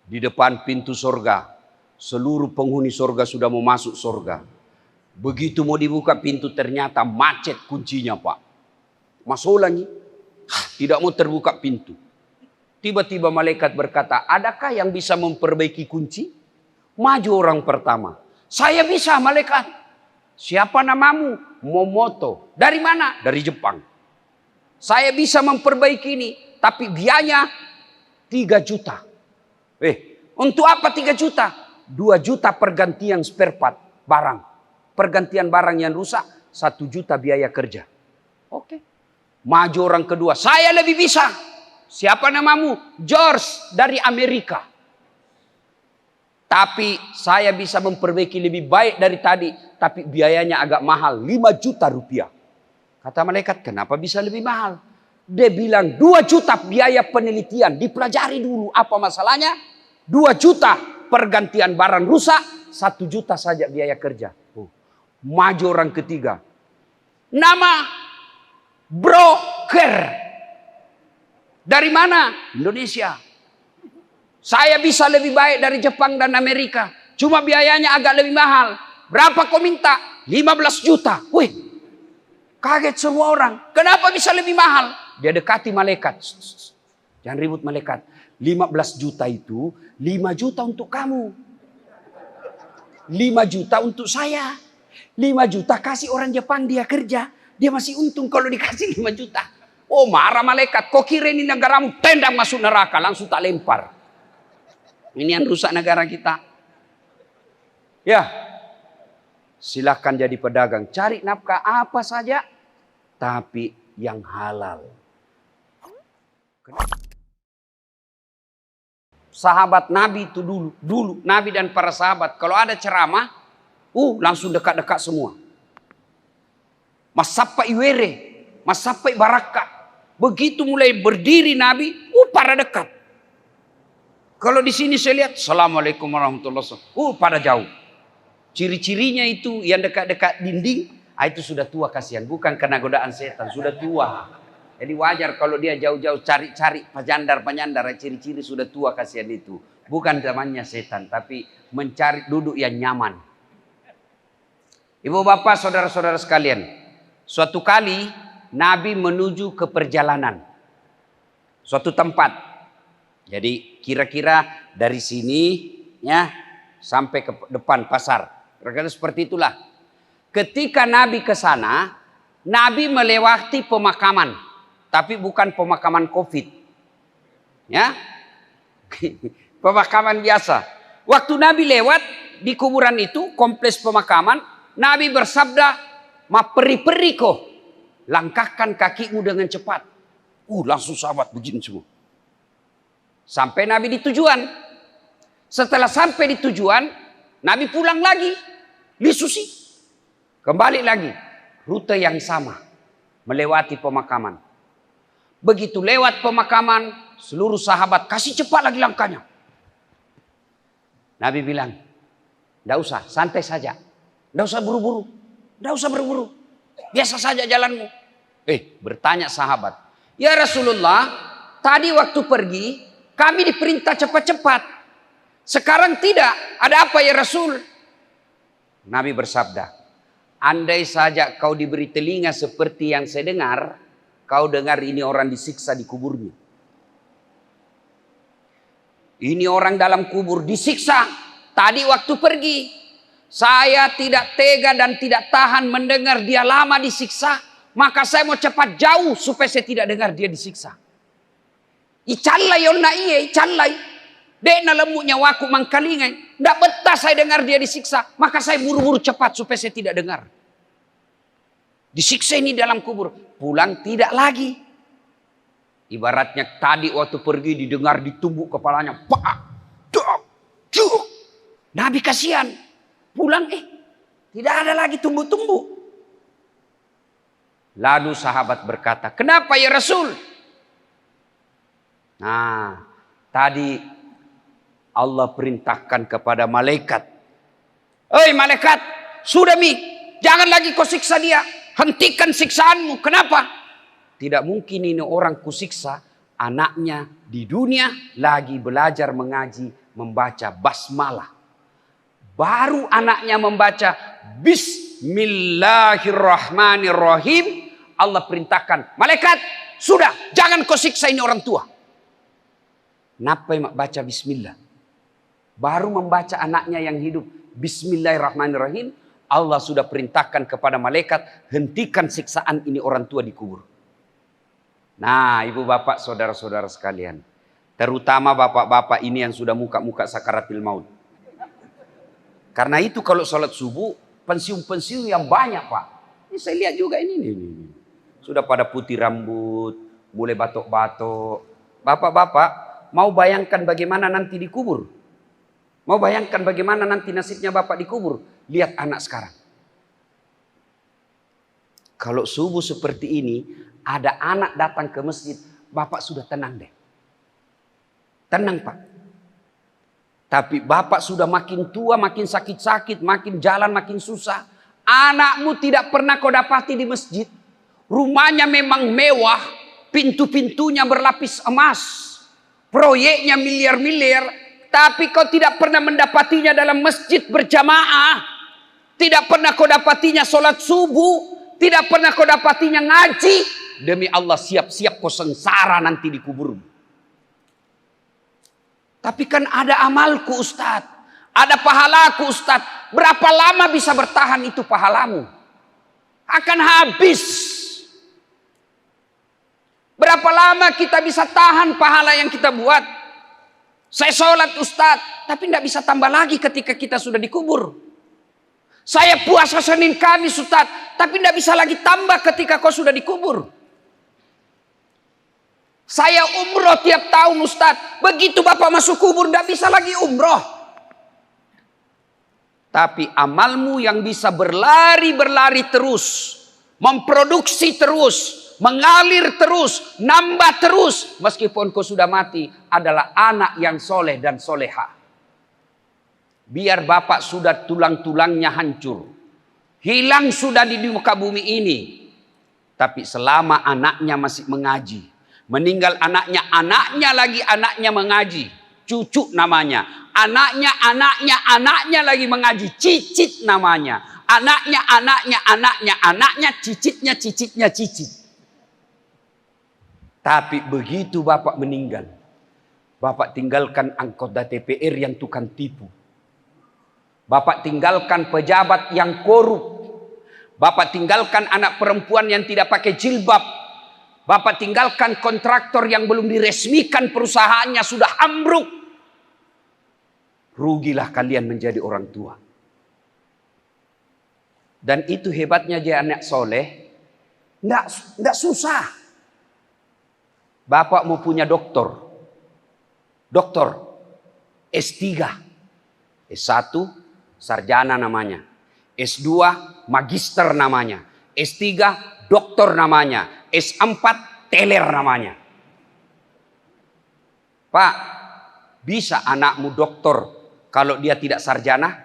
Di depan pintu surga, seluruh penghuni surga sudah mau masuk surga. Begitu mau dibuka pintu ternyata macet kuncinya Pak. Masuk lagi, tidak mau terbuka pintu. Tiba-tiba malaikat berkata, adakah yang bisa memperbaiki kunci? Maju orang pertama. Saya bisa malaikat. Siapa namamu? Momoto. Dari mana? Dari Jepang. Saya bisa memperbaiki ini, tapi biayanya 3 juta. Untuk apa 3 juta? 2 juta pergantian spare part barang. Pergantian barang yang rusak, 1 juta biaya kerja. Oke. Maju orang kedua. Saya lebih bisa. Siapa namamu? George dari Amerika. Tapi saya bisa memperbaiki lebih baik dari tadi. Tapi biayanya agak mahal. 5 juta rupiah. Kata malaikat, kenapa bisa lebih mahal? Dia bilang 2 juta biaya penelitian. Dipelajari dulu apa masalahnya. 2 juta pergantian barang rusak. 1 juta saja biaya kerja. Maju orang ketiga. Nama broker. Dari mana? Indonesia. Saya bisa lebih baik dari Jepang dan Amerika. Cuma biayanya agak lebih mahal. Berapa kau minta? 15 juta. Wih, kaget semua orang. Kenapa bisa lebih mahal? Dia dekati malaikat. Jangan ribut malaikat. 15 juta itu 5 juta untuk kamu. 5 juta untuk saya. 5 juta kasih orang Jepang dia kerja. Dia masih untung kalau dikasih 5 juta. Oh marah malaikat. Kau kira ini negaramu, tendang masuk neraka. Langsung tak lempar. Ini yang rusak negara kita. Ya. Silahkan jadi pedagang. Cari nafkah apa saja. Tapi yang halal. Sahabat Nabi itu dulu Nabi dan para sahabat kalau ada ceramah, langsung dekat-dekat semua. Masapa iwere, masapa baraka. Begitu mulai berdiri Nabi, pada dekat. Kalau di sini saya lihat, Assalamualaikum warahmatullahi wabarakatuh. Pada jauh. Ciri-cirinya itu yang dekat-dekat dinding, itu sudah tua kasihan, bukan karena godaan setan, sudah tua. Jadi wajar kalau dia jauh-jauh cari-cari panyandar, ciri-ciri sudah tua kasihan itu. Bukan zamannya setan, tapi mencari duduk yang nyaman. Ibu bapak, saudara-saudara sekalian. Suatu kali Nabi menuju ke perjalanan. Suatu tempat. Jadi kira-kira dari sini ya sampai ke depan pasar. Kira-kira seperti itulah. Ketika Nabi ke sana, Nabi melewati pemakaman. Tapi bukan pemakaman COVID. Ya. Pemakaman biasa. Waktu Nabi lewat di kuburan itu, kompleks pemakaman, Nabi bersabda, "Ma peri-peri ko, langkahkan kakimu dengan cepat." Langsung sahabat begini semua. Sampai Nabi di tujuan. Setelah sampai di tujuan, Nabi pulang lagi. Lisusi. Kembali lagi. Rute yang sama. Melewati pemakaman. Begitu lewat pemakaman, seluruh sahabat kasih cepat lagi langkahnya. Nabi bilang, "Tidak usah, santai saja. Tidak usah buru-buru. Tidak usah buru-buru. Biasa saja jalanmu." Bertanya sahabat, "Ya Rasulullah, tadi waktu pergi, kami diperintah cepat-cepat. Sekarang tidak. Ada apa ya Rasul?" Nabi bersabda, "Andai saja kau diberi telinga seperti yang saya dengar, kau dengar ini orang disiksa di kuburnya. Ini orang dalam kubur disiksa. Tadi waktu pergi, saya tidak tega dan tidak tahan mendengar dia lama disiksa. Maka saya mau cepat jauh supaya saya tidak dengar dia disiksa. Icallai onna iye, icallai. Dek na lemuk nyawaku mangkalingai. Tidak betah saya dengar dia disiksa. Maka saya buru-buru cepat supaya saya tidak dengar. Disiksa ini dalam kubur. Pulang tidak lagi. Ibaratnya tadi waktu pergi didengar ditumbuk kepalanya. Pak, duk, duk. Nabi kasihan. Pulang tidak ada lagi tumbuk-tumbuk. Lalu sahabat berkata, "Kenapa ya Rasul?" Nah, tadi Allah perintahkan kepada malaikat. Malaikat, sudah jangan lagi kau siksa dia. Hentikan siksaanmu. Kenapa? Tidak mungkin ini orang kusiksa anaknya di dunia lagi belajar mengaji, membaca basmalah. Baru anaknya membaca Bismillahirrahmanirrahim, Allah perintahkan, malaikat, sudah, jangan kau siksa ini orang tua. Kenapa mak baca bismillah? Baru membaca anaknya yang hidup Bismillahirrahmanirrahim, Allah sudah perintahkan kepada malaikat, hentikan siksaan ini orang tua dikubur. Nah, ibu bapak, saudara-saudara sekalian, terutama bapak-bapak ini yang sudah muka-muka sakaratil maut. Karena itu kalau sholat subuh, pensiun-pensiun yang banyak pak. Ini saya lihat juga ini. Sudah pada putih rambut, mulai batok-batok. Bapak-bapak, mau bayangkan bagaimana nanti dikubur? Mau bayangkan bagaimana nanti nasibnya bapak dikubur? Lihat anak sekarang. Kalau subuh seperti ini, ada anak datang ke masjid, bapak sudah tenang deh. Tenang pak. Tapi bapak sudah makin tua, makin sakit-sakit, makin jalan makin susah. Anakmu tidak pernah kau dapati di masjid. Rumahnya memang mewah, pintu-pintunya berlapis emas, proyeknya miliar-miliar. Tapi kau tidak pernah mendapatinya dalam masjid berjamaah. Tidak pernah kau dapatinya sholat subuh. Tidak pernah kau dapatinya ngaji. Demi Allah, siap-siap kau sengsara nanti di kuburmu. Tapi kan ada amalku Ustadz. Ada pahalaku Ustadz. Berapa lama bisa bertahan itu pahalamu? Akan habis. Berapa lama kita bisa tahan pahala yang kita buat? Saya sholat Ustadz, tapi tidak bisa tambah lagi ketika kita sudah dikubur. Saya puasa Senin Kamis Ustadz, tapi tidak bisa lagi tambah ketika kau sudah dikubur. Saya umroh tiap tahun Ustadz, begitu Bapak masuk kubur tidak bisa lagi umroh. Tapi amalmu yang bisa berlari terus, memproduksi terus, mengalir terus, nambah terus, meskipun kau sudah mati, adalah anak yang soleh dan soleha. Biar bapak sudah tulang-tulangnya hancur, hilang sudah di muka bumi ini, tapi selama anaknya masih mengaji, meninggal anaknya lagi anaknya mengaji, cucu namanya, anaknya lagi mengaji, cicit namanya, anaknya, cicitnya, cicit. Tapi begitu bapak meninggal, bapak tinggalkan anggota DPR yang tukang tipu. Bapak tinggalkan pejabat yang korup. Bapak tinggalkan anak perempuan yang tidak pakai jilbab. Bapak tinggalkan kontraktor yang belum diresmikan perusahaannya sudah ambruk. Rugilah kalian menjadi orang tua. Dan itu hebatnya jadi anak soleh. Nggak susah. Bapak mau punya doktor S3, S1 sarjana namanya, S2 magister namanya, S3 doktor namanya, S4 teler namanya. Pak, bisa anakmu doktor kalau dia tidak sarjana?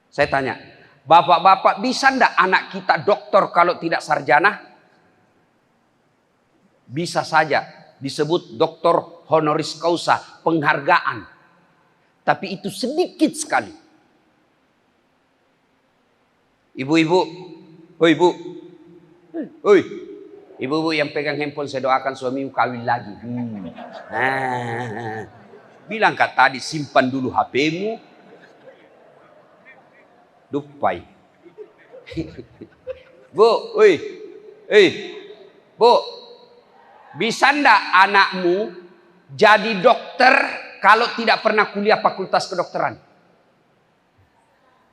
Saya tanya, bapak-bapak bisa enggak anak kita doktor kalau tidak sarjana? Bisa saja disebut doktor honoris causa, penghargaan. Tapi itu sedikit sekali. Ibu-ibu, ibu-ibu yang pegang handphone, saya doakan suamimu kawin lagi. Bilang kak tadi simpan dulu HP-mu. Dupai. Bu, Bu, bisa ndak anakmu jadi dokter kalau tidak pernah kuliah fakultas kedokteran?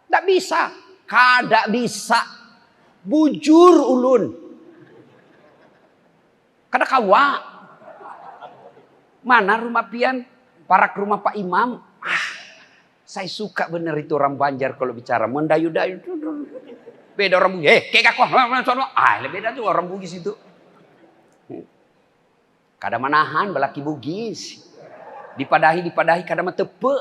Tidak bisa. Kada bisa. Bujur ulun. Kada kawa. Mana rumah pian? Parak rumah Pak Imam. Saya suka bener itu orang Banjar kalau bicara. Mendayu-dayu. Beda orang Bugis. Kayak aku. Beda tuh orang Bugis itu. Kada manahan balaki Bugis. Dipadahi kada matepe.